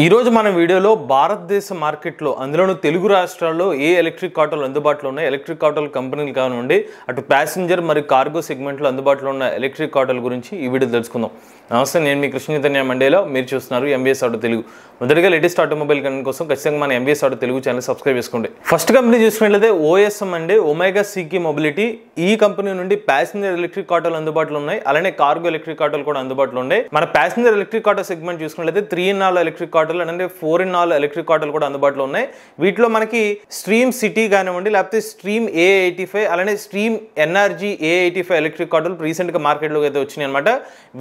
ఈ రోజు మన వీడియోలో భారతదేశ మార్కెట్లో అందులోనూ తెలుగు రాష్ట్రాల్లో ఏ ఎలక్ట్రిక్ ఆటోలు అందుబాటులో ఉన్నాయి, ఎలక్ట్రిక్ ఆటోల కంపెనీలు కానివ్వండి, అటు ప్యాసింజర్ మరియు కార్గో సెగ్మెంట్లో అందుబాటులో ఉన్న ఎలక్ట్రిక్ ఆటోల గురించి ఈ వీడియో తెలుసుకుందాం. నమస్తే, నేను మీ కృష్ణ చైతన్య మండేలో. మీరు చూస్తున్నారు ఎంబీఎస్ ఆటో తెలుగు. మొదటిగా లేటెస్ట్ ఆటోమొబైల్ కంటెంట్ కోసం ఖచ్చితంగా మన MBS auto Telugu channel subscribe చేసుకోండి. ఫస్ట్ కంపెనీ చూసుకున్నట్లయితే ఓఎస్ఎం అండి, ఒమేగా సీకి మొబిలిటీ. ఈ కంపెనీ నుండి ప్యాసింజర్ ఎలక్ట్రిక్ ఆటోలు అందుబాటులో ఉన్నాయి, అలానే కార్గో ఎలక్ట్రిక్ ఆటోలు కూడా అందుబాటులో ఉన్నాయి. మన ప్యాసింజర్ ఎలక్ట్రిక్ ఆటో సెగ్మెంట్ చూసుకున్నట్లయితే 3-in-1 ఎలక్ట్రిక్ ఆటోలు అంటే 4-in-1 ఎలక్ట్రిక్ ఆటోలు కూడా అందుబాటులో ఉన్నాయి. వీటిలో మనకి స్ట్రీమ్ సిటీ కానివ్వండి, లేకపోతే స్ట్రీమ్ A85, అలానే స్ట్రీమ్ ఎన్ఆర్జీ A85 ఎలక్ట్రిక్ ఆటోలు రీసెంట్ గా మార్కెట్ లోకి అయితే వచ్చినాయి అనమాట.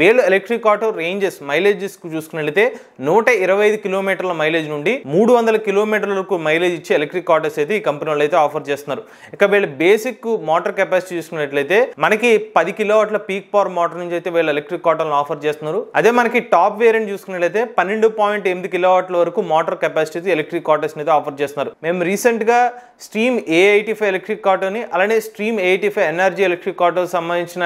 వీళ్ళు ఎలక్ట్రిక్ ఆటో రేంజెస్ మైలేజెస్ చూసుకున్నట్లయితే 125 కిలోమీటర్ల మైలేజ్ నుండి 300 కిలోమీటర్ల వరకు మైలేజ్ ఇచ్చే ఎలక్ట్రిక్ ఆటోస్ అయితే ఈ కంపెనీ వాళ్ళు అయితే ఆఫర్ చేస్తున్నారు. ఇక వీళ్ళు బేసిక్ మోటార్ కెపాసిటీ చూసుకున్నట్లయితే మనకి 10 కిలోవాట్ల పీక్ పవర్ మోటార్ నుంచి అయితే వీళ్ళు ఎలక్ట్రిక్ ఆటోలను ఆఫర్ చేస్తున్నారు. అదే మనకి టాప్ వేరియంట్ చూసుకున్నట్లయితే 12.8 కిలోవాట్ల వరకు మోటార్ కెపాసిటీ ఎలక్ట్రిక్ ఆటోస్ అయితే ఆఫర్ చేస్తున్నారు. మేము రీసెంట్ గా స్ట్రీమ్ A85 ఎలక్ట్రిక్ ఆటోని, అలానే stream A85 NRG electric auto సంబంధించిన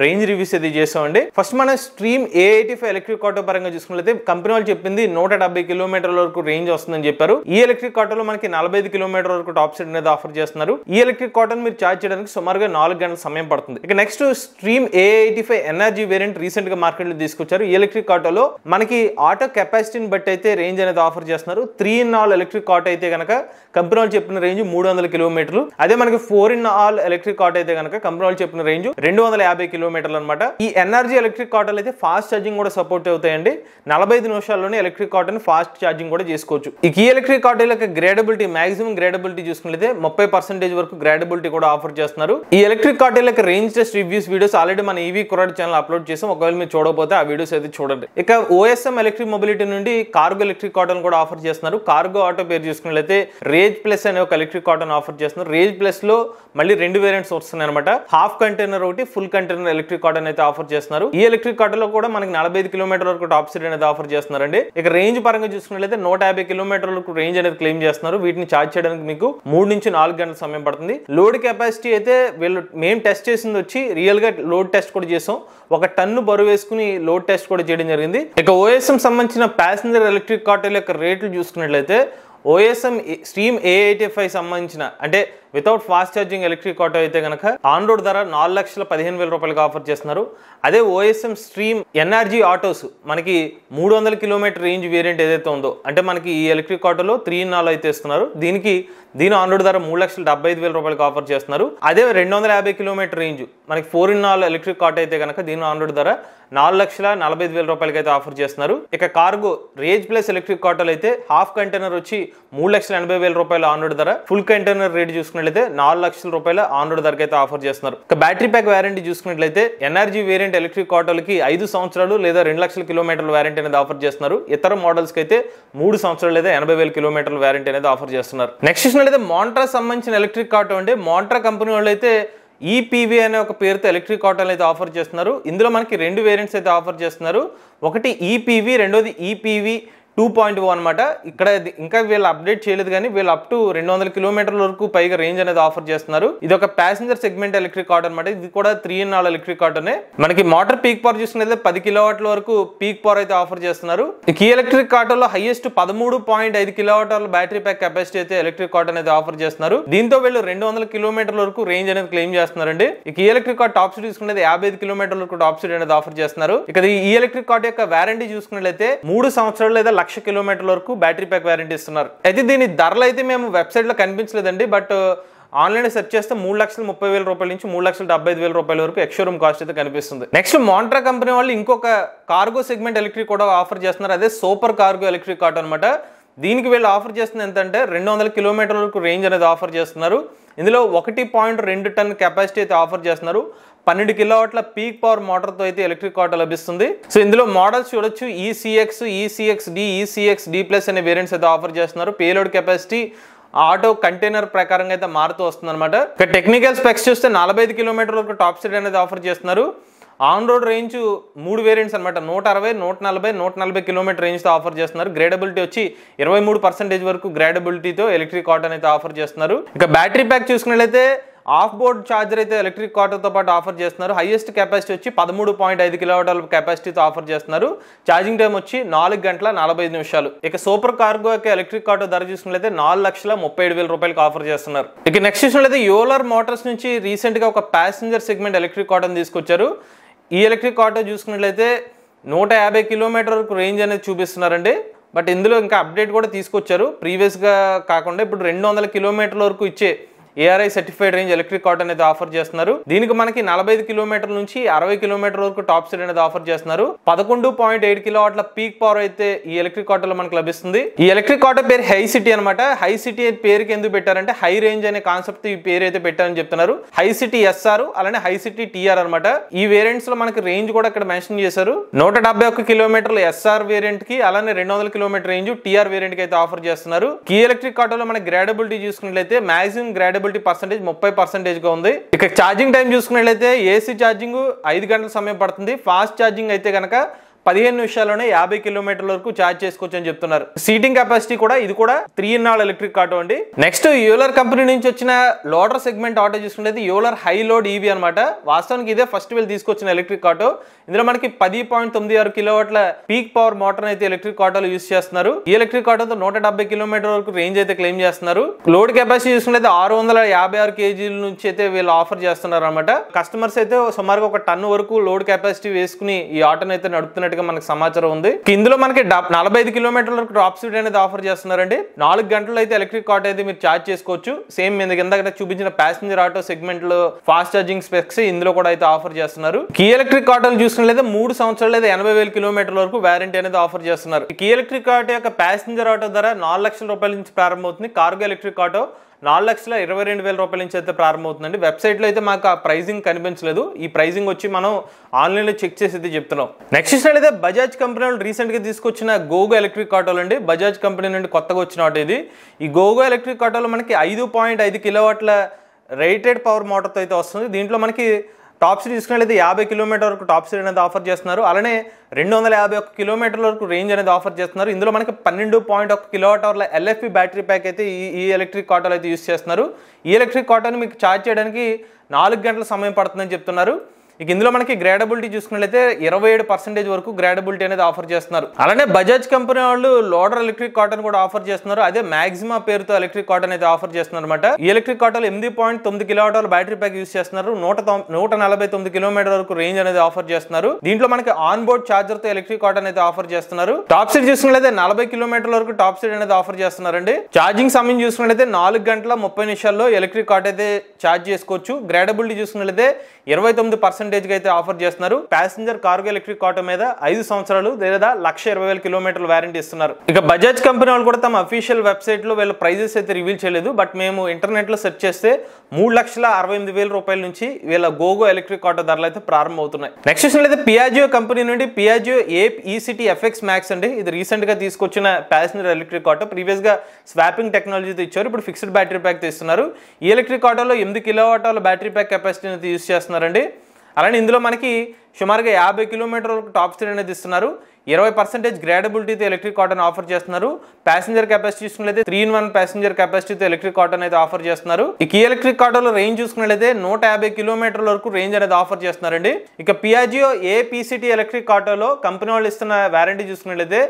రేంజ్ రివ్యూస్ అయితే చేసామండి. ఫస్ట్ మన స్ట్రీమ్ A85 ఎలక్ట్రిక్ ఆటో పరంగా చూసుకున్నట్లయితే కంపెనీ వాళ్ళు చెప్పింది 170 కిలోమీటర్ల వరకు రేంజ్ వస్తుందని చెప్పారు. ఈ ఎలక్ట్రిక్ ఆటోలో మనకి 45 కిలోమీటర్ల వరకు టాప్ స్పీడ్ అనేది ఆఫర్ చేస్తున్నారు. ఈ ఎలక్ట్రిక్ ఆటోని మీరు ఛార్జ్ చేయడానికి సుమారుగా 4 గంటల సమయం పడుతుంది. ఇక next stream A85 NRG variant recent గా మార్కెట్ లో తీసుకొచ్చారు. ఈ ఎలక్ట్రిక్ ఆటోలో మనకి ఆటో కెపాసిటీని బట్టి అయితే రేంజ్ అనేది ఆఫర్ చేస్తున్నారు. 3-in-1 ఎలక్ట్రిక్ ఆటో అయితే కనుక కంపెనీ వాళ్ళు చెప్పిన రేంజ్ 300 కిలోమీటర్లు. అదే మనకి 4-in-1 ఎలక్ట్రిక్ ఆటో అయితే కనుక కంపెనీ వాళ్ళు చెప్పిన రేంజ్ 250 కిలోమీటర్లు అనమాట. ఈ ఎన్ఆర్జీ ఎలక్ట్రిక్ ఆటోలు అయితే ఫాస్ట్ ఛార్జింగ్ కూడా సపోర్ట్ అవుతాయండి. 45 నిమిషాల్లోనే ఎలక్ట్రిక్ ఆటోని ఫాస్ట్ ఛార్జింగ్ కూడా చేసుకోవచ్చు. ఈ ఎలక్ట్రిక్ ఆటో యొక్క గ్రేడబిలిటీ, మాక్సిమం గ్రేడబిలిటీ చూసుకుంటే 30% వరకు గ్రేడబిలిటీ కూడా ఆఫర్ చేస్తున్నారు. ఈ ఎలక్ట్రిక్ ఆటో యొక్క range test reviews videos already మన ఈవీ కురాడ్ ఛానల్ అప్లోడ్ చేసాం. ఒకవేళ మీరు చూడకపోతే ఆ వీడియోస్ అయితే చూడండి. ఇక ఓఎస్ఎం ఎలక్ట్రిక్ మొబిలిటీ నుండి కార్గో ఎలక్ట్రిక్ ఆటోను కూడా ఆఫర్ చేస్తున్నారు. కార్గో ఆటో పేరు చూసుకున్నట్లయితే రేజ్ ప్లస్ అనే ఒక ఎలక్ట్రిక్ ఆటోను ఆఫర్ చేస్తున్నారు. రేజ్ ప్లస్ లో మళ్ళీ 2 వేరియంట్స్ వస్తున్నాయి అనమాట. హాఫ్ కంటైనర్ ఒకటి, ఫుల్ కంటైనర్ ఎలక్ట్రిక్ ఆటోని అయితే ఆఫర్ చేస్తున్నారు. ఈ ఎలక్ట్రిక్ ఆటోలో కూడా మనకి 45 కిలోమీటర్ల వరకు టాప్ స్పీడ్ అనేది ఆఫర్ చేస్తున్నారండి. ఇక రేంజ్ పరంగా చూసుకున్నట్లయితే 150 కిలోమీటర్ల వరకు రేంజ్ అనేది క్లెయిమ్ చేస్తున్నారు. వీటిని ఛార్జ్ చేయడానికి మీకు 3 నుంచి 4 గంటల సమయం పడుతుంది. లోడ్ కెపాసిటీ అయితే వీళ్ళు మేము టెస్ట్ చేసింది వచ్చి రియల్ గా లోడ్ టెస్ట్ కూడా చేసాం. 1 టన్ను బరువు వేసుకుని లోడ్ టెస్ట్ కూడా చేయడం జరిగింది. ఇక ఓఎస్ఎం సంబంధించిన ప్యాసింజర్ ఎలక్ట్రిక్ ఆటోల యొక్క రేట్లు చూసుకున్నట్లయితే ఓఎస్ఎం స్ట్రీమ్ A85 సంబంధించిన అంటే without fast charging electric auto అయితే కనుక ఆన్ రోడ్ ధర 4,15,000 రూపాయలకు ఆఫర్ చేస్తున్నారు. అదే ఓఎస్ఎం స్ట్రీమ్ ఎన్ఆర్జీ ఆటోస్ మనకి 300 కిలోమీటర్ రేంజ్ వేరియంట్ ఏదైతే ఉందో, అంటే మనకి ఈ ఎలక్ట్రిక్ ఆటోలో 3-in-1 అయితే ఇస్తున్నారు. దీని ఆన్ రోడ్ ధర 3,75,000 రూపాయలకు ఆఫర్ చేస్తున్నారు. అదే 250 కిలోమీటర్ రేంజ్ మనకి 4-in-1 ఎలక్ట్రిక్ ఆటో అయితే కనుక దీని ఆన్ రోడ్ ధర 4,45,000 రూపాయలకి అయితే ఆఫర్ చేస్తున్నారు. ఇక కార్గో రేజ్ ప్లస్ ఎలక్ట్రిక్ ఆటోలు అయితే హాఫ్ కంటైనర్ వచ్చి 3,80,000 రూపాయల ఆన్ రోడ్ ధర, ఫుల్ కంటైనర్ రేట్ చూసుకున్నట్లయితే 4 లక్షల రూపాయల ఆన్ రోడ్ ధరకి అయితే ఆఫర్ చేస్తున్నారు. ఇక బ్యాటరీ ప్యాక్ వారంటీ చూసుకున్నట్లయితే ఎన్ఆర్జీ వేరియంట్ ఎలక్ట్రిక్ ఆటోలకి 5 సంవత్సరాలు లేదా 2 లక్షల కిలోమీటర్ల వారంటీ అనేది ఆఫర్ చేస్తున్నారు. ఇతర మోడల్స్ కి అయితే 3 సంవత్సరాలు లేదా 80,000 కిలోమీటర్ల వారంటీ అనేది ఆఫర్ చేస్తున్నారు. నెక్స్ట్ చూసినట్లయితే మోంట్రా సంబంధించిన ఎలక్ట్రిక్ ఆటో అంటే మోంట్రా కంపెనీ వాళ్ళు అయితే ఈపీవీ అనే ఒక పేరుతో ఎలక్ట్రిక్ ఆటోలు అయితే ఆఫర్ చేస్తున్నారు. ఇందులో మనకి 2 వేరియంట్స్ అయితే ఆఫర్ చేస్తున్నారు. ఒకటి ఈపీవీ, రెండోది ఈపీవీ 2.0 అనమాట. ఇక్కడ ఇంకా వీళ్ళు అప్డేట్ చేయలేదు, కానీ వీళ్ళు అప్ టు 200 కిలోమీటర్ల వరకు పైగా రేంజ్ అనేది ఆఫర్ చేస్తున్నారు. ఇది ఒక ప్యాసింజర్ సెగ్మెంట్ ఎలక్ట్రిక్ ఆటో అనమాట. ఇది కూడా 3-in-1 ఎలక్ట్రిక్ ఆటోనే. మనకి మోటార్ పీక్ పవర్ చూసుకున్నట్లయితే 10 కిలోవాట్ల వరకు పీక్ పవర్ అయితే ఆఫర్ చేస్తున్నారు. ఈ ఎలక్ట్రిక్ ఆటోలో హైయెస్ట్ 13.5 కిలోవాట్ల బ్యాటరీ ప్యాక్ కెపాసిటీ అయితే ఎలక్ట్రిక్ ఆటో అనేది ఆఫర్ చేస్తున్నారు. దీంతో వీళ్ళు 200 కిలోమీటర్ల వరకు రేంజ్ అనేది క్లెయిమ్ చేస్తున్నారండి. ఈ ఎలక్ట్రిక్ ఆటో టాప్ స్పీడ్ చూసుకున్నది 55 కిలోమీటర్ల వరకు టాప్ స్పీడ్ అనేది ఆఫర్ చేస్తున్నారు. ఇక ఈ ఎలక్ట్రిక్ ఆటో యొక్క వారంటీ చూసుకున్నట్లయితే 3 సంవత్సరాలు లేదా 1,00,000 కిలోమీటర్ల వరకు బ్యాటరీ ప్యాక్ వారంటీ ఇస్తున్నారు. అయితే దీని ధరలు అయితే మేము వెబ్సైట్ లో కనిపించలేదండి, బట్ ఆన్లైన్ సెర్చ్ చేస్తే 3,30,000 రూపాయల నుంచి 3,75,000 రూపాయల వరకు ఎక్స్షోరూమ్ కాస్ట్ అయితే కనిపిస్తుంది. నెక్స్ట్ మోంట్రా కంపెనీ వాళ్ళు ఇంకొక కార్గో సెగ్మెంట్ ఎలక్ట్రిక్ కూడా ఆఫర్ చేస్తున్నారు. అదే సూపర్ కార్గో ఎలక్ట్రిక్ ఆటో అనమాట. దీనికి వీళ్ళు ఆఫర్ చేస్తుంది ఎంతంటే 200 కిలోమీటర్ల వరకు రేంజ్ అనేది ఆఫర్ చేస్తున్నారు. ఇందులో 1.2 టన్ కెపాసిటీ అయితే ఆఫర్ చేస్తున్నారు. 12 కిలోవాట్ల పీక్ పవర్ మోటార్తో అయితే ఎలక్ట్రిక్ ఆటో లభిస్తుంది. సో ఇందులో మోడల్స్ చూడొచ్చు, ఈసీఎక్స్, ఈసీఎక్స్-D, ఈసీఎక్స్-D+ అనే వేరియంట్స్ అయితే ఆఫర్ చేస్తున్నారు. పేలోడ్ కెపాసిటీ ఆటో కంటైనర్ ప్రకారంగా అయితే మారుతూ వస్తుంది అనమాట. ఇక టెక్నికల్ స్పెక్స్ చూస్తే 45 కిలోమీటర్ వరకు టాప్ స్పీడ్ అనేది ఆఫర్ చేస్తున్నారు. ఆన్ రోడ్ రేంజ్ 3 వేరియంట్స్ అనమాట. 160, 140, 140 కిలోమీటర్ రేంజ్తో ఆఫర్ చేస్తున్నారు. గ్రేడబిలిటీ వచ్చి 23% వరకు గ్రేడబిలిటీతో ఎలక్ట్రిక్ ఆటో అయితే ఆఫర్ చేస్తున్నారు. ఇక బ్యాటరీ ప్యాక్ చూసుకున్నట్లయితే ఆఫ్ బోర్డ్ ఛార్జర్ అయితే ఎలక్ట్రిక్ ఆటోతో పాటు ఆఫర్ చేస్తున్నారు. హైయెస్ట్ కెపాసిటీ వచ్చి 13.5 కిలోవాట్ల కెపాసిటీతో ఆఫర్ చేస్తున్నారు. ఛార్జింగ్ టైం వచ్చి 4 గంటల 45 నిమిషాలు. ఇక సూపర్ కార్గో యొక్క ఎలక్ట్రిక్ ఆటో ధర చూసుకున్నట్లయితే 4,37,000 రూపాయలకు ఆఫర్ చేస్తున్నారు. ఇక నెక్స్ట్ చూసినట్లయితే యోలర్ మోటార్స్ నుంచి రీసెంట్ గా ఒక ప్యాసింజర్ సెగ్మెంట్ ఎలక్ట్రిక్ ఆటోని తీసుకొచ్చారు. ఈ ఎలక్ట్రిక్ ఆటో చూసుకున్నట్లయితే 150 కిలోమీటర్ వరకు రేంజ్ అనేది చూపిస్తున్నారండి. బట్ ఇందులో ఇంకా అప్డేట్ కూడా తీసుకొచ్చారు. ప్రీవియస్గా కాకుండా ఇప్పుడు 200 కిలోమీటర్ల వరకు ఇచ్చే ARI certified range electric auto అనేది ఆఫర్ చేస్తున్నారు. దీనికి మనకి 45 కిలోమీటర్ల నుంచి 60 కిలోమీటర్ వరకు టాప్ స్పీడ్ అనేది ఆఫర్ చేస్తున్నారు. 11.8 కిలోవాట్ల పీక్ పవర్ అయితే ఈ ఎలక్ట్రిక్ ఆటోలో మనకు లభిస్తుంది. ఈ ఎలక్ట్రిక్ ఆటో పేరు హై సిటీ అనమాట. హై సిటీ పేరుకి ఎందుకు పెట్టారంటే హై రేంజ్ అనే కాన్సెప్ట్ ఈ పేరు అయితే పెట్టారని చెప్తున్నారు. హై సిటీ SR అలానే హై సిటీ TR అనమాట. ఈ వేరియంట్స్ లో మనకి రేంజ్ కూడా ఇక్కడ మెన్షన్ చేశారు. 171 కిలోమీటర్ల SR వేరియంట్ కి అలానే 200 కిలోమీటర్ రేంజ్ TR వేరియంట్ కి అయితే ఆఫర్ చేస్తున్నారు. ఈ ఎలక్ట్రిక్ ఆటోలో మన గ్రాడబిలిటీ చూసుకున్నట్లయితే మాక్సిమం గ్రాడబిలిటీ పర్సెంటేజ్ 30% గా ఉంది. ఇక ఛార్జింగ్ టైం చూసుకున్నట్లయితే AC ఛార్జింగ్ 5 గంటల సమయం పడుతుంది. ఫాస్ట్ ఛార్జింగ్ అయితే కనుక 15 నిమిషాల్లోనే 50 కిలోమీటర్ల వరకు ఛార్జ్ చేసుకోవచ్చు అని చెప్తున్నారు. సీటింగ్ కెపాసిటీ కూడా ఇది కూడా 3-in-1 ఎలక్ట్రిక్ ఆటో అండి. నెక్స్ట్ యోలర్ కంపెనీ నుంచి వచ్చిన లోడర్ సెగ్మెంట్ ఆటో చూసుకుంటే యోలర్ హై లోడ్ EV అనమాట. వాస్తవానికి ఇదే ఫస్ట్ వీళ్ళు తీసుకొచ్చిన ఎలక్ట్రిక్ ఆటో. ఇందులో మనకి 10.96 కిలోవాట్ల పీక్ పవర్ మోటార్ అయితే ఎలక్ట్రిక్ ఆటోలు యూస్ చేస్తున్నారు. ఈ ఎలక్ట్రిక్ ఆటోతో 170 కిలోమీటర్ వరకు రేంజ్ అయితే క్లెయిమ్ చేస్తున్నారు. లోడ్ కెపాసిటీ చూసుకుంటే 656 kg నుంచి అయితే వీళ్ళు ఆఫర్ చేస్తున్నారు అనమాట. కస్టమర్స్ అయితే సుమారుగా 1 టన్ వరకు లోడ్ కెపాసిటీ వేసుకుని ఈ ఆటోని అయితే నడుపుతున్నట్టు మనకు సమాచారం ఉంది. ఇందులో మనకి 45 కిలోమీటర్ల వరకు టాప్ స్పీడ్ అనేది ఆఫర్ చేస్తున్నారండి. 4 గంటలు అయితే ఎలక్ట్రిక్ ఆటో అయితే మీరు ఛార్జ్ చేసుకోవచ్చు. సేమ్ కింద చూపించిన ప్యాసింజర్ ఆటో సెగ్మెంట్ లో ఫాస్ట్ ఛార్జింగ్ స్పెక్స్ ఇందులో కూడా అయితే ఆఫర్ చేస్తున్నారు. ఈ ఎలక్ట్రిక్ ఆటోలు చూసుకున్నట్లయితే 3 సంవత్సరాలు లేదా 80,000 కిలోమీటర్ల వరకు వారంటీ అనేది ఆఫర్ చేస్తున్నారు. ఈ ఎలక్ట్రిక్ ఆటో యొక్క ప్యాసింజర్ ఆటో ధర 4 లక్షల రూపాయల నుంచి ప్రారంభమవుతుంది. కార్గో ఎలక్ట్రిక్ ఆటో 4,22,000 రూపాయల నుంచి అయితే ప్రారంభమవుతుందండి. వెబ్సైట్ లో అయితే మాకు ఆ ప్రైజింగ్ కనిపించలేదు. ఈ ప్రైజింగ్ వచ్చి మనం ఆన్లైన్ లో చెక్ చేసి అయితే చెప్తున్నాం. నెక్స్ట్ అయితే బజాజ్ కంపెనీ వాళ్ళు రీసెంట్ గా తీసుకొచ్చిన గోగో ఎలక్ట్రిక్ ఆటోలు అండి. బజాజ్ కంపెనీ నుండి కొత్తగా వచ్చిన ఆటో ఇది. ఈ గోగో ఎలక్ట్రిక్ ఆటోలో మనకి 5.5 కిలోవాట్ల రేటెడ్ పవర్ మోటార్తో అయితే వస్తుంది. దీంట్లో మనకి టాప్ స్పీడ్ తీసుకున్నట్లయితే 50 కిలోమీటర్ వరకు టాప్ స్పీడ్ అనేది ఆఫర్ చేస్తున్నారు. అలానే 251 కిలోమీటర్ల వరకు రేంజ్ అనేది ఆఫర్ చేస్తున్నారు. ఇందులో మనకి 12.1 కిలోవాట్ అవర్ల LFP బ్యాటరీ ప్యాక్ అయితే ఈ ఎలక్ట్రిక్ ఆటోలో అయితే యూస్ చేస్తున్నారు. ఈ ఎలక్ట్రిక్ ఆటోని మీకు ఛార్జ్ చేయడానికి 4 గంటల సమయం పడుతుందని చెప్తున్నారు. ఇక ఇందులో మనకి గ్రాడబిలిటీ చూసుకున్నట్లయితే 27% వరకు గ్రాడబిలిటీ అనేది ఆఫర్ చేస్తున్నారు. అలానే బజాజ్ కంపెనీ వాళ్ళు లోడర్ ఎలక్ట్రిక్ ఆటోని కూడా ఆఫర్ చేస్తున్నారు. అదే మాక్సిమా పేరుతో ఎలక్ట్రిక్ ఆటో అయితే ఆఫర్ చేస్తున్నారు అనమాట. ఈ ఎలక్ట్రిక్ ఆటోలో 8.9 kilowatt hour battery pack use చేస్తున్నారు. 149 కిలోమీటర్ వరకు రేంజ్ అనేది ఆఫర్ చేస్తున్నారు. దీంట్లో మనకి ఆన్ బోర్డ్ ఛార్జర్ తో ఎలక్ట్రిక్ ఆటో అయితే ఆఫర్ చేస్తున్నారు. టాప్ స్పీడ్ చూసుకున్నట్లయితే 40 కిలోమీటర్ల వరకు టాప్ స్పీడ్ అనేది ఆఫర్ చేస్తున్నారండి. ఛార్జింగ్ సమయం చూసుకున్నట్లయితే 4 గంటల 30 నిమిషాల్లో ఎలక్ట్రిక్ ఆటో అయితే ఛార్జ్ చేసుకోవచ్చు. గ్రాడబిలిటీ చూసుకున్నట్లయితే 29% అయితే ఆఫర్ చేస్తున్నారు. ప్యాసింజర్ కార్గో ఎలక్ట్రిక్ ఆటో మీద 5 సంవత్సరాలు లేదా 1,20,000 కిలోమీటర్ల వారంటీ ఇస్తున్నారు. ఇక బజాజ్ కంపెనీ వాళ్ళు కూడా తమ అఫీషియల్ వెబ్సైట్ లో వీళ్ళ ప్రైజెస్ అయితే రివీల్ చేయలేదు. బట్ మేము ఇంటర్నెట్ లో సెర్చ్ చేస్తే 3,68,000 రూపాయల నుంచి వీళ్ళ గోగో ఎలక్ట్రిక్ ఆటో ధరలు అయితే ప్రారంభమవుతున్నాయి. నెక్స్ట్ అయితే పియాజియో కంపెనీ నుండి పియాజియో ECT FX Max అండి. ఇది రీసెంట్ గా తీసుకొచ్చిన ప్యాసింజర్ ఎలక్ట్రిక్ ఆటో. ప్రీవియస్ గా స్వాపింగ్ టెక్నాలజీతో ఇచ్చారు. ఇప్పుడు ఫిక్స్డ్ బ్యాటరీ ప్యాక్ ఇస్తున్నారు. ఈ ఎలక్ట్రిక్ ఆటోలో 8 kilowatt hour battery pack capacity అయితే యూస్ చేస్తున్నారండి. అలానే ఇందులో మనకి సుమారుగా 50 కిలోమీటర్ వరకు టాప్ స్పీడ్ అనేది ఇస్తున్నారు. 20% గ్రాడబిలిటీతో ఎలక్ట్రిక్ ఆటోని ఆఫర్ చేస్తున్నారు. ప్యాసింజర్ కెపాసిటీ చూసుకున్నట్లయితే 3-in-1 ప్యాసింజర్ కెపాసిటీతో ఎలక్ట్రిక్ ఆటోని అయితే ఆఫర్ చేస్తున్నారు. ఈ ఎలక్ట్రిక్ ఆటోలో రేంజ్ చూసుకున్నట్లయితే 150 కిలోమీటర్ల వరకు రేంజ్ అనేది ఆఫర్ చేస్తున్నారండి. ఇక పియాజియో PCT ఎలక్ట్రిక్ ఆటోలో కంపెనీ వాళ్ళు ఇస్తున్న వారంటీ చూసుకున్నట్లయితే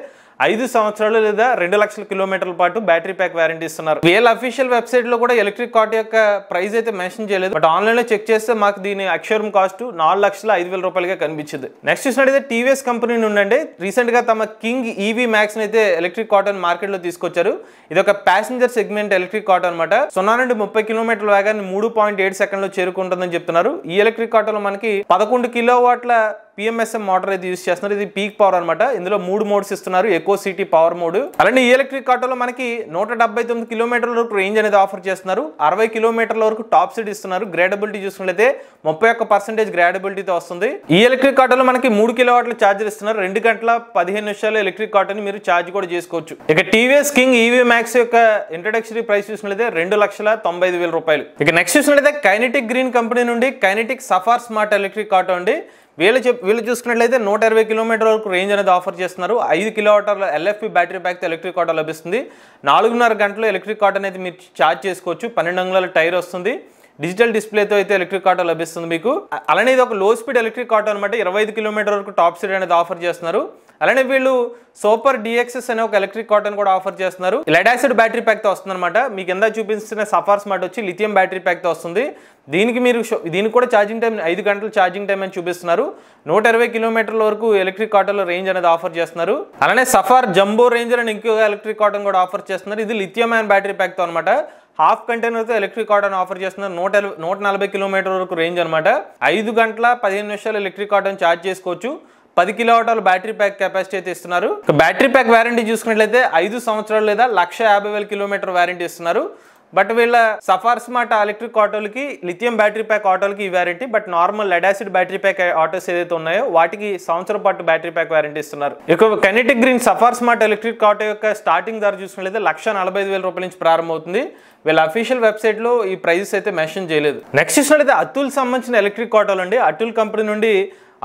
5 సంవత్సరాలు లేదా 2 లక్షల కిలోమీటర్ల పాటు బ్యాటరీ ప్యాక్ వారంటీ ఇస్తున్నారు. వీళ్ళ అఫీషియల్ వెబ్సైట్ లో కూడా ఎలక్ట్రిక్ ఆటో యొక్క ప్రైస్ అయితే మెన్షన్ చేయలేదు. బట్ ఆన్లైన్ లో చెక్ చేస్తే మాకు దీని అక్షరం కాస్ట్ 4,05,000 రూపాయలుగా కనిపించింది. నెక్స్ట్ చూసినట్లయితే TVS కంపెనీ నుండి రీసెంట్ గా తమ కింగ్ EV Max అయితే ఎలక్ట్రిక్ ఆటోని మార్కెట్ లో తీసుకొచ్చారు. ఇది ఒక ప్యాసింజర్ సెగ్మెంట్ ఎలక్ట్రిక్ ఆటో అనమాట. 0 నుండి 30 కిలోమీటర్ల వేగాన్ని 3.7 సెకండ్లో చేరుకుంటుందని చెప్తున్నారు. ఈ ఎలక్ట్రిక్ ఆటోలో మనకి 11 కిలోవాట్ల PMSM మోటార్ అయితే యూస్ చేస్తున్నారు. ఇది పీక్ పవర్ అనమాట. ఇందులో 3 మోడ్స్ ఇస్తున్నారు. Eco city power mode. అలానే ఈ ఎలక్ట్రిక్ ఆటోలో మనకి 179 కిలోమీటర్ల వరకు రేంజ్ అనేది ఆఫర్ చేస్తున్నారు. 60 కిలోమీటర్ల వరకు టాప్ స్పీడ్ ఇస్తున్నారు. గ్రాడబిలిటీ చూసుకున్నట్లయితే 31% గ్రాడబిలిటీతో వస్తుంది. ఈ ఎలక్ట్రిక్ ఆటోలో మనకి 3 కిలోవాట్ల ఛార్జర్ ఇస్తున్నారు. 2 గంటల 15 నిమిషాలు ఎలక్ట్రిక్ ఆటోని మీరు ఛార్జ్ కూడా చేసుకోవచ్చు. ఇక TVS కింగ్ EV Max యొక్క ఇంట్రడక్టరీ ప్రైస్ చూసినట్లయితే 2,95,000 రూపాయలు. ఇక నెక్స్ట్ చూసినట్లయితే కైనెటిక్ గ్రీన్ కంపెనీ నుండి కైనెటిక్ సఫార్ స్మార్ట్ ఎలక్ట్రిక్ ఆటో అండి. వీళ్ళు చూసుకున్నట్లయితే 120 కిలోమీటర్ వరకు రేంజ్ అనేది ఆఫర్ చేస్తున్నారు. 5 kilowatt hour LFP battery pack electric auto లభిస్తుంది. 4.5 గంటలు ఎలక్ట్రిక్ ఆటో అనేది మీరు ఛార్జ్ చేసుకోవచ్చు. 12 అంగుళాల టైర్ వస్తుంది. డిజిటల్ డిస్ప్లేతో అయితే ఎలక్ట్రిక్ ఆటో లభిస్తుంది మీకు. అలానే ఇది ఒక లో స్పీడ్ ఎలక్ట్రిక్ ఆటో అనమాట. 25 కిలోమీటర్ వరకు టాప్ స్పీడ్ అనేది ఆఫర్ చేస్తున్నారు. అలానే వీళ్ళు సూపర్ డిఎక్సెస్ అనే ఒక ఎలక్ట్రిక్ ఆటోని కూడా ఆఫర్ చేస్తున్నారు. లెడ్ యాసిడ్ బ్యాటరీ ప్యాక్ తో వస్తుంది అనమాట. మీకు కింద చూపిస్తున్న సఫార్ స్మార్ట్ వచ్చి లిథియం బ్యాటరీ ప్యాక్ తో వస్తుంది. దీనికి కూడా ఛార్జింగ్ టైం 5 గంటలు ఛార్జింగ్ టైం అని చూపిస్తున్నారు. 120 కిలోమీటర్ల వరకు ఎలక్ట్రిక్ ఆటోలో రేంజ్ అనేది ఆఫర్ చేస్తున్నారు. అలానే సఫార్ జంబో రేంజర్ అని ఇంకో ఎలక్ట్రిక్ ఆటోని కూడా ఆఫర్ చేస్తున్నారు. ఇది లిథియం అయాన్ బ్యాటరీ ప్యాక్ తో అనమాట. హాఫ్ కంటైనర్తో ఎలక్ట్రిక్ ఆటోని ఆఫర్ చేస్తున్నారు. 140 కిలోమీటర్ వరకు రేంజ్ అనమాట. 5 గంటల 15 నిమిషాలు ఎలక్ట్రిక్ ఆటోని ఛార్జ్ చేసుకోవచ్చు. 10 కిలోవాట్ల బ్యాటరీ ప్యాక్ కెపాసిటీ అయితే ఇస్తున్నారు. బ్యాటరీ ప్యాక్ వారంటీ చూసుకున్నట్లయితే 5 సంవత్సరాలు లేదా 1,50,000 కిలోమీటర్ వారంటీ ఇస్తున్నారు. బట్ వీళ్ళ సఫార్ స్మార్ట్ ఎలక్ట్రిక్ ఆటోలకి లిథియం బ్యాటరీ ప్యాక్ ఆటోలకి ఈ వారంటీ. But normal lead acid battery pack autos ఏదైతే ఉన్నాయో వాటికి సంవత్సరం పాటు బ్యాటరీ ప్యాక్ వారంటీ ఇస్తున్నారు. ఇక kinetic green సఫార్ smart electric auto యొక్క స్టార్టింగ్ ధర చూసుకున్నట్లయితే 1,45,000 రూపాయల నుంచి ప్రారంభమవుతుంది. వీళ్ళ అఫీషియల్ వెబ్సైట్ లో ఈ ప్రైజెస్ అయితే మెన్షన్ చేయలేదు. నెక్స్ట్ చూసినట్లయితే అతుల్ సంబంధించిన ఎలక్ట్రిక్ ఆటోలు అండి. అతుల్ కంపెనీ నుండి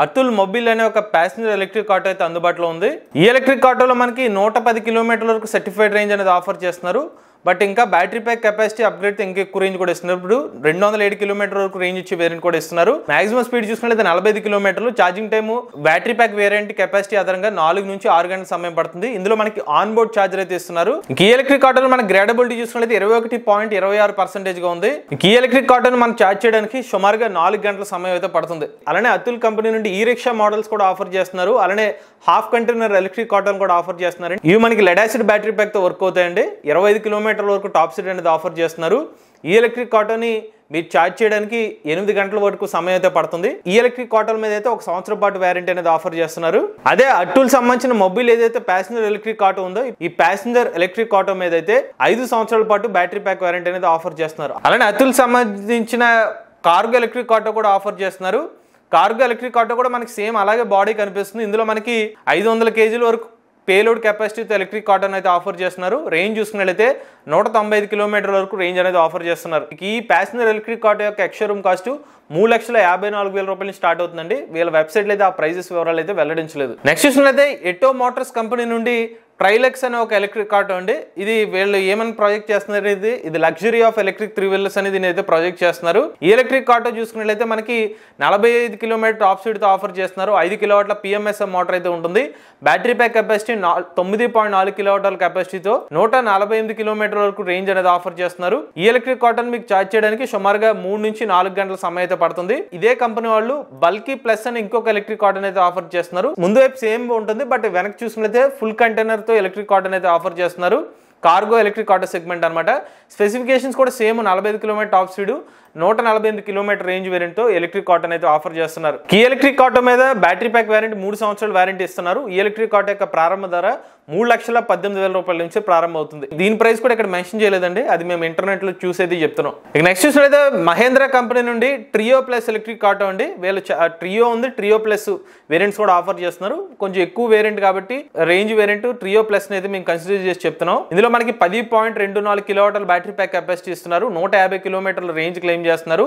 అతుల్ మొబైల్ అనే ఒక ప్యాసింజర్ ఎలక్ట్రిక్ ఆటో అయితే అందుబాటులో ఉంది. ఈ ఎలక్ట్రిక్ ఆటోలో మనకి 110 కిలోమీటర్ల వరకు సర్టిఫైడ్ రేంజ్ అనేది ఆఫర్ చేస్తున్నారు. బట్ ఇంకా బ్యాటరీ ప్యాక్ కెపాసిటీ అప్గ్రేడ్ ఇంకా ఎక్కువ రేంజ్ కూడా ఇస్తున్నారు. ఇప్పుడు 207 కిలోమీటర్ వరకు రేంజ్ ఇచ్చే వేరియంట్ కూడా ఇస్తున్నారు. మాక్సిమం స్పీడ్ చూసుకున్నట్లయితే 45 కిలోమీటర్లు. Charging time battery pack variant capacity ఆధారంగా 4 నుంచి 6 గంటల సమయం పడుతుంది. ఇందులో మనకి ఆన్ బోర్డ్ ఛార్జర్ అయితే ఇస్తున్నారు. ఈ ఎలక్ట్రిక్ ఆటోలో మన గ్రేడబిలిటీ చూసుకున్నట్లయితే 21.26% గా ఉంది. ఈ ఎలక్ట్రిక్ ఆటోని మనం ఛార్జ్ చేయడానికి సుమారుగా 4 గంటల సమయం అయితే పడుతుంది. అలానే అతుల్ కంపెనీ నుండి ఈ రిక్షా మోడల్స్ కూడా ఆఫర్ చేస్తున్నారు. అలానే హాఫ్ కంటైనర్ ఎలక్ట్రిక్ ఆటోని కూడా ఆఫర్ చేస్తున్నారు. ఇవి మనకి లెడ్ యాసిడ్ బ్యాటరీ ప్యాక్ తో వర్క్ అవుతాయండి. 25 కిలోమీటర్ల వరకు టాప్ స్పీడ్ అనేది ఆఫర్ చేస్తున్నారు. ఈ ఎలక్ట్రిక్ ఆటోని మీరు ఛార్జ్ చేయడానికి 8 గంటల వరకు సమయం అయితే పడుతుంది. ఈ ఎలక్ట్రిక్ ఆటోల మీద అయితే 1 సంవత్సరం పాటు వారంటీ అనేది ఆఫర్ చేస్తున్నారు. అదే అటుల్ సంబంధించిన మొబైల్ ఏదైతే ప్యాసింజర్ ఎలక్ట్రిక్ ఆటో ఉందో ఈ ప్యాసింజర్ ఎలక్ట్రిక్ ఆటో మీద అయితే 5 సంవత్సరాల పాటు బ్యాటరీ ప్యాక్ వారంటీ అనేది ఆఫర్ చేస్తున్నారు. అలానే అతుల్ సంబంధించిన కార్గో ఎలక్ట్రిక్ ఆటో కూడా ఆఫర్ చేస్తున్నారు. కార్గో ఎలక్ట్రిక్ ఆటో కూడా మనకి సేమ్ అలాగే బాడీ కనిపిస్తుంది. ఇందులో మనకి 500 కేజీల వరకు పేలోడ్ కెపాసిటీతో ఎలక్ట్రిక్ ఆటోని అయితే ఆఫర్ చేస్తున్నారు. రేంజ్ చూసుకున్నట్లయితే 195 కిలోమీటర్ల వరకు రేంజ్ అనేది ఆఫర్ చేస్తున్నారు. ఈ ప్యాసింజర్ ఎలక్ట్రిక్ ఆటో యొక్క ఎక్స్షోరూమ్ కాస్ట్ 3,54,000 రూపాయల స్టార్ట్ అవుతుందండి. వీళ్ళ వెబ్సైట్లో అయితే ఆ ప్రైజెస్ వివరాలు అయితే వెల్లడించలేదు. నెక్స్ట్ చూసినట్లయితే ఎటో మోటార్స్ కంపెనీ నుండి ట్రైలెక్స్ అనే ఒక ఎలక్ట్రిక్ ఆటో అండి. ఇది వీళ్ళు ఏమని ప్రాజెక్ట్ చేస్తున్నారు, ఇది లగ్జరీ ఆఫ్ ఎలక్ట్రిక్ 3 వీలర్స్ అనేది దీని అయితే ప్రాజెక్ట్ చేస్తున్నారు. ఈ ఎలక్ట్రిక్ ఆటో చూసుకున్నట్లయితే మనకి 45 కిలోమీటర్ టాప్ స్పీడ్ తో ఆఫర్ చేస్తున్నారు. 5 కిలోవాట్ల పిఎంఎస్ఎం మోటార్ అయితే ఉంటుంది. బ్యాటరీ ప్యాక్ కెపాసిటీ 9.4 కిలోవాట్ల కెపాసిటీతో 148 కిలోమీటర్ వరకు రేంజ్ అనేది ఆఫర్ చేస్తున్నారు. ఈ ఎలక్ట్రిక్ ఆటోని మీకు ఛార్జ్ చేయడానికి సుమారుగా 3 నుంచి 4 గంటల సమయం అయితే పడుతుంది. ఇదే కంపెనీ వాళ్ళు బల్కీ ప్లస్ అని ఇంకొక ఎలక్ట్రిక్ ఆటోని అయితే ఆఫర్ చేస్తున్నారు. ముందు వైపు సేమ్ ఉంటుంది, బట్ వెనక్కి చూసుకున్నట్లయితే ఫుల్ కంటైనర్ ఎలక్ట్రిక్ ఆటోని అయితే ఆఫర్ చేస్తున్నారు. కార్గో ఎలక్ట్రిక్ ఆటో సెగ్మెంట్ అనమాట. స్పెసిఫికేషన్స్ కూడా same 45 kilometre top speed 148 kilometre range variant తో ఎలక్ట్రిక్ ఆటోని అయితే ఆఫర్ చేస్తున్నారు. ఈ ఎలక్ట్రిక్ ఆటో మీద బ్యాటరీ ప్యాక్ వారంటీ 3 సంవత్సరాల వారంటీ ఇస్తున్నారు. ఈ ఎలక్ట్రిక్ ఆటో యొక్క ప్రారంభ ధర 3,18,000 రూపాయల నుంచి ప్రారంభం అవుతుంది. దీని ప్రైస్ కూడా ఇక్కడ మెన్షన్ చేయలేదండి, అది మేము ఇంటర్నెట్ లో చూసేది చెప్తున్నాం. ఇక నెక్స్ట్ చూసినట్లయితే మహేంద్ర కంపెనీ నుండి ట్రియో ప్లస్ ఎలక్ట్రిక్ ఆటో అండి. వీళ్ళు ట్రియో ఉంది, ట్రియో ప్లస్ వేరియంట్స్ కూడా ఆఫర్ చేస్తున్నారు. కొంచెం ఎక్కువ వేరియంట్ కాబట్టి రేంజ్ వేరియంట్ ట్రియో ప్లస్ అయితే మేము కన్సిడర్ చేసి చెప్తున్నాం. ఇందులో మనకి 10.24 కిలోవాట్ల బ్యాటరీ ప్యాక్ కెపాసిటీ ఇస్తున్నారు. 150 కిలోమీటర్ల రేంజ్ క్లెయిమ్ చేస్తున్నారు.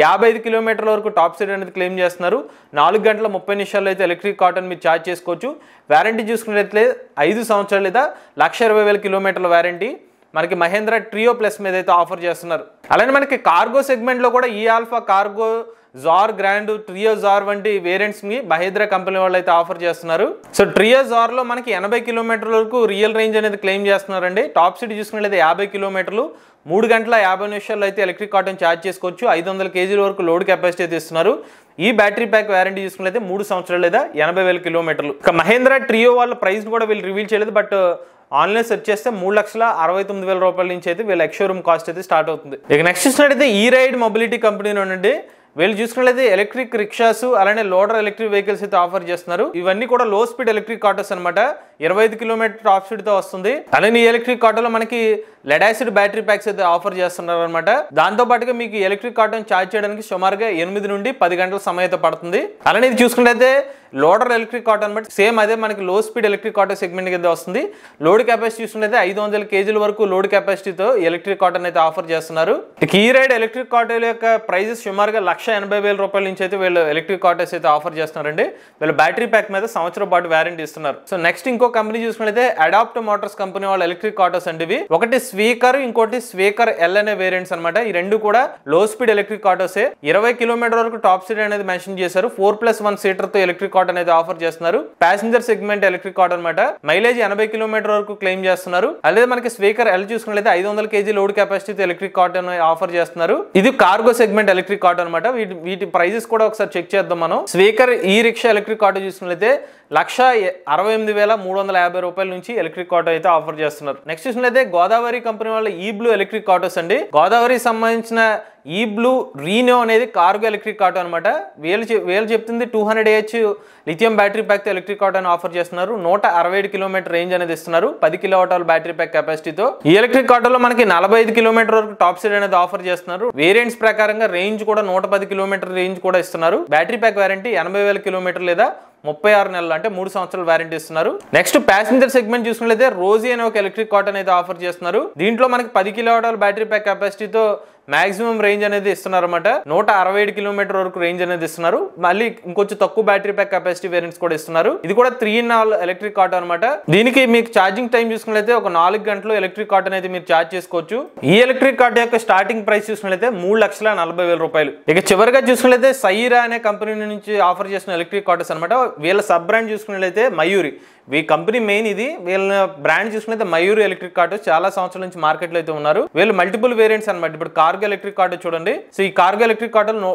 55 కిలోమీటర్ల వరకు టాప్ స్పీడ్ అనేది క్లెయిమ్ చేస్తున్నారు. 4 గంటల 30 నిమిషాల్లో అయితే ఎలక్ట్రిక్ ఆటోని మీరు ఛార్జ్ చేసుకోవచ్చు. వారంటీ చూసుకున్నట్లయితే 5 సంవత్సరాలు లేదా 1,20,000 కిలోమీటర్ల వారంటీ మనకి మహేంద్ర ట్రియో ప్లస్ మీద అయితే ఆఫర్ చేస్తున్నారు. అలానే మనకి కార్గో సెగ్మెంట్ లో కూడా ఈ Alfa cargo Zor grand Treo Zor వంటి వేరియంట్స్ ని మహేంద్ర కంపెనీ వాళ్ళు అయితే ఆఫర్ చేస్తున్నారు. సో ట్రియో జార్ లో మనకి 80 కిలోమీటర్ల వరకు రియల్ రేంజ్ అనేది క్లెయిమ్ చేస్తున్నారండి. టాప్ స్పీడ్ చూసుకున్నట్లయితే 50 కిలోమీటర్లు 3 గంటల 50 నిమిషాల్లో అయితే ఎలక్ట్రిక్ ఆటోని ఛార్జ్ చేసుకోవచ్చు. 500 కేజీల వరకు లోడ్ కెపాసిటీ అయితే ఇస్తున్నారు. ఈ బ్యాటరీ ప్యాక్ వారంటీ చూసుకున్నట్లయితే 3 సంవత్సరాలు లేదా 80,000 కిలోమీటర్లు. ఇక మహేంద్ర ట్రియో వాళ్ళ ప్రైస్ కూడా వీళ్ళు రివీల్ చేయలేదు, బట్ ఆన్లైన్ సెర్చ్ చేస్తే 3,69,000 రూపాయల నుంచి అయితే వీళ్ళ ఎక్స్షోరూమ్ కాస్ట్ అయితే స్టార్ట్ అవుతుంది. ఇక నెక్స్ట్ చూసినట్లయితే ఈ రైడ్ మొబిలిటీ కంపెనీ నుండి వీళ్ళు చూసుకున్నట్లయితే ఎలక్ట్రిక్ రిక్షాస్ అలానే లోడర్ ఎలక్ట్రిక్ వెహికల్స్ అయితే ఆఫర్ చేస్తున్నారు. ఇవన్నీ కూడా లో స్పీడ్ ఎలక్ట్రిక్ ఆటోస్ అనమాట. 25 కిలోమీటర్ టాప్ స్పీడ్ తో వస్తుంది. అలానే ఈ ఎలక్ట్రిక్ ఆటోలో మనకి లెడ్ యాసిడ్ బ్యాటరీ ప్యాక్స్ అయితే ఆఫర్ చేస్తున్నారు అనమాట. దాంతో పాటుగా మీకు ఎలక్ట్రిక్ ఆటోని ఛార్జ్ చేయడానికి సుమారుగా 8 నుండి 10 గంటల సమయం అయితే పడుతుంది. అలానే ఇది చూసుకున్నట్లయితే లోడర్ ఎలక్ట్రిక్ ఆటో అనమాట. సేమ్ అదే మనకి లో స్పీడ్ ఎలక్ట్రిక్ ఆటో సెగ్మెంట్ కింద వస్తుంది. లోడ్ కెపాసిటీ చూసుకుంటే 500 కేజీల వరకు లోడ్ కెపాసిటీతో ఎలక్ట్రిక్ ఆటోని అయితే ఆఫర్ చేస్తున్నారు. ఈ రైడ్ ఎలక్ట్రిక్ ఆటోల యొక్క ప్రైజెస్ సుమారుగా 1,80,000 రూపాయల నుంచి అయితే వీళ్ళు ఎలక్ట్రిక్ ఆటోస్ అయితే ఆఫర్ చేస్తున్నారండి. వీళ్ళు బ్యాటరీ ప్యాక్ మీద సంవత్సరం పాటు వారంటీ ఇస్తున్నారు. సో నెక్స్ట్ ఇంకొక కంపెనీ చూసుకున్నట్లయితే అడాప్ట్ మోటార్స్ కంపెనీ వాళ్ళ ఎలక్ట్రిక్ ఆటోస్ అండి ఇవి. ఒకటి స్పీకర్, ఇంకోటి స్పీకర్ ఎల్ అనే వేరియంట్స్ అనమాట. ఈ రెండు కూడా లో స్పీడ్ ఎలక్ట్రిక్ ఆటోసే. 20 కిలోమీటర్ వరకు టాప్ స్పీడ్ అనేది మెన్షన్ చేశారు. 4+1 సీటర్ తో ఎలక్ట్రిక్ ఆటో అనేది ఆఫర్ చేస్తున్నారు. ప్యాసింజర్ సెగ్మెంట్ ఎలక్ట్రిక్ ఆటో అనమాట. మైలేజ్ 80 కిలోమీటర్ వరకు క్లెయిమ్ చేస్తున్నారు. అదే మనకి స్పీకర్ ఎల్ చూసుకున్నట్లయితే 500 kg load capacity electric auto offer చేస్తున్నారు. ఇది కార్గో సెగ్మెంట్ ఎలక్ట్రిక్ ఆటో అనమాట. వీటి ప్రైజెస్ కూడా ఒకసారి చెక్ చేద్దాం మనం. స్పీకర్ ఈ రిక్షా ఎలక్ట్రిక్ ఆటో చూసుకున్నట్లయితే 1,68,350 రూపాయల నుంచి ఎలక్ట్రిక్ ఆటో అయితే ఆఫర్ చేస్తున్నారు. నెక్స్ట్ చూసినట్లయితే గోదావరి కంపెనీ వాళ్ళ ఈ బ్లూ ఎలక్ట్రిక్ ఆటోస్ అండి. గోదావరి సంబంధించిన ఈ బ్లూ రీనో అనేది కార్గో ఎలక్ట్రిక్ ఆటో అనమాట. వీళ్ళు చెప్తుంది 200 AH లిథియం బ్యాటరీ ప్యాక్ తో ఎలక్ట్రిక్ ఆటోని ఆఫర్ చేస్తున్నారు. 167 కిలోమీటర్ రేంజ్ అనేది ఇస్తున్నారు. 10 kWh బ్యాటరీ ప్యాక్ కెపాసిటీతో. ఈ ఎలక్ట్రిక్ ఆటోలో మనకి 45 కిలోమీటర్ వరకు టాప్ స్పీడ్ అనేది ఆఫర్ చేస్తున్నారు. వేరియంట్స్ ప్రకారంగా రేంజ్ కూడా 110 కిలోమీటర్ రేంజ్ కూడా ఇస్తున్నారు. బ్యాటరీ ప్యాక్ వారంటీ 80,000 కిలోమీటర్ లేదా 36 నెలలు అంటే 3 సంవత్సరాల వారంటీ ఇస్తున్నారు. నెక్స్ట్ ప్యాసింజర్ సెగ్మెంట్ చూసుకున్నట్లయితే రోజీ అనే ఒక ఎలక్ట్రిక్ ఆటో అయితే ఆఫర్ చేస్తున్నారు. దీంట్లో మనకి 10 kWh బ్యాటరీ ప్యాక్ కెపాసిటీతో మాక్సిమం రేంజ్ అనేది ఇస్తున్నారు అనమాట. 167 కిలోమీటర్ వరకు రేంజ్ అనేది ఇస్తున్నారు. మళ్ళీ ఇంకొంచెం తక్కువ బ్యాటరీ ప్యాక్ కెపాసిటీ వేరియంట్స్ కూడా ఇస్తున్నారు. ఇది కూడా 3-in-1 ఎలక్ట్రిక్ ఆటో అనమాట. దీనికి మీకు ఛార్జింగ్ టైం చూసుకున్నట్లయితే ఒక 4 గంటలు ఎలక్ట్రిక్ ఆటో అయితే మీరు ఛార్జ్ చేసుకోవచ్చు. ఈ ఎలక్ట్రిక్ ఆటో యొక్క స్టార్టింగ్ ప్రైస్ చూసుకున్నట్లయితే 3,40,000 రూపాయలు. ఇక చివరిగా చూసుకున్నట్లయితే సైరా అనే కంపెనీ నుంచి ఆఫర్ చేసిన ఎలక్ట్రిక్ ఆటోస్ అనమాట. వీళ్ళ సబ్ బ్రాండ్ చూసుకున్నట్లయితే మయూరి. ఈ కంపెనీ మెయిన్ ఇది. వీళ్ళ బ్రాండ్ చూసుకున్నట్లయితే మయూరి ఎలక్ట్రిక్ ఆటో చాలా సంవత్సరాల నుంచి మార్కెట్ లో అయితే ఉన్నారు. వీళ్ళు మల్టిపుల్ వేరియంట్స్ అనమాట. ఇప్పుడు కార్గో ఎలక్ట్రిక్ ఆటో చూడండి. సో ఈ కార్గో ఎలక్ట్రిక్ ఆటోలు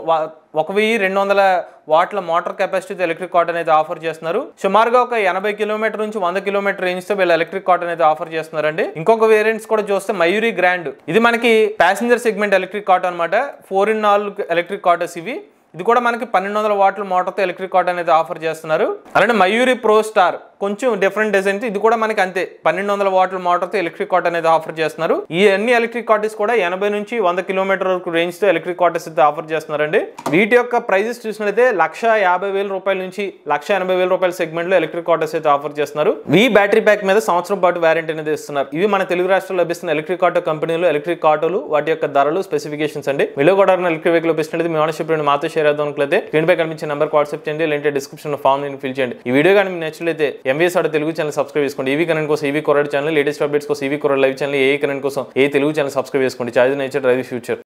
1,200 వాట్ల మోటార్ కెపాసిటీ ఎలక్ట్రిక్ ఆటో అయితే ఆఫర్ చేస్తున్నారు. సుమారుగా ఒక 80 కిలోమీటర్ నుంచి 100 కిలోమీటర్ రేంజ్ తో వీళ్ళు ఎలక్ట్రిక్ ఆటో అయితే ఆఫర్ చేస్తున్నారండి. ఇంకొక వేరియంట్స్ కూడా చూస్తే మయూరి గ్రాండ్. ఇది మనకి ప్యాసింజర్ సెగ్మెంట్ ఎలక్ట్రిక్ ఆటో అనమాట. 4-in-1 ఎలక్ట్రిక్ ఆటోస్ ఇవి. ఇది కూడా మనకి 1,200 వాట్ల మోటార్తో ఎలక్ట్రిక్ ఆటో అనేది ఆఫర్ చేస్తున్నారు. అలానే మయూరి ప్రో స్టార్ కొంచెం డిఫరెంట్ డిజైన్. ఇది కూడా మనకి అంతే 1,200 వాట్ల మోటార్తో ఎలక్ట్రిక్ ఆటో అనేది ఆఫర్ చేస్తున్నారు. ఈ అన్ని ఎలక్ట్రిక్ ఆటోస్ కూడా 80 నుంచి 100 కిలోమీటర్ వరకు రేంజ్ తో ఎలక్ట్రిక్ ఆటోస్ అయితే ఆఫర్ చేస్తున్నారండి. వీటి యొక్క ప్రైజెస్ చూసినట్లయితే 1,50,000 రూపాయల నుంచి 1,80,000 రూపాయల సెగ్మెంట్ లో ఎలక్ట్రిక్ ఆటోస్ అయితే ఆఫర్ చేస్తున్నారు. ఈ బ్యాటరీ ప్యాక్ మీద సంవత్సరం పాటు వారంటీ అనేది ఇస్తున్నారు. ఇవి మన తెలుగు రాష్ట్రాల్లో లభిస్తున్న ఎలక్ట్రిక్ ఆటో కంపెనీలు ఎలక్ట్రిక్ ఆటోలు వాటి యొక్క ధరలు స్పెసిఫికేషన్స్ అండి. మీలో కూడా ఎలక్ట్రిక్ వెహికల్ లభిస్తున్నది మీ ఓనర్షిప్ మాతో షేర్ అవుతానుకుంటే స్క్రీన్ పై కనిపించే నెంబర్ వాట్సాప్ చేయండి. లేదంటే డిస్క్రిప్షన్ లో ఫామ్ ఫిల్ చేయండి. ఈ వీడియో కానీ మీకు నచ్చినట్లయితే MVS auto Telugu channel subscribe చేసుకోండి. ఈవీ కరెంట్ కోసం ఈవీ కొరడ్ ఛానల్, లేటెస్ట్ అప్డేట్స్ కోసం ఈవీ కొరడ్ లైవ్ ఛానల్, ఏ కరెంట్ కోసం ఏ తెలుగు ఛానల్ సబ్స్క్రైబ్ చేసుకోండి. Charge nature drive future.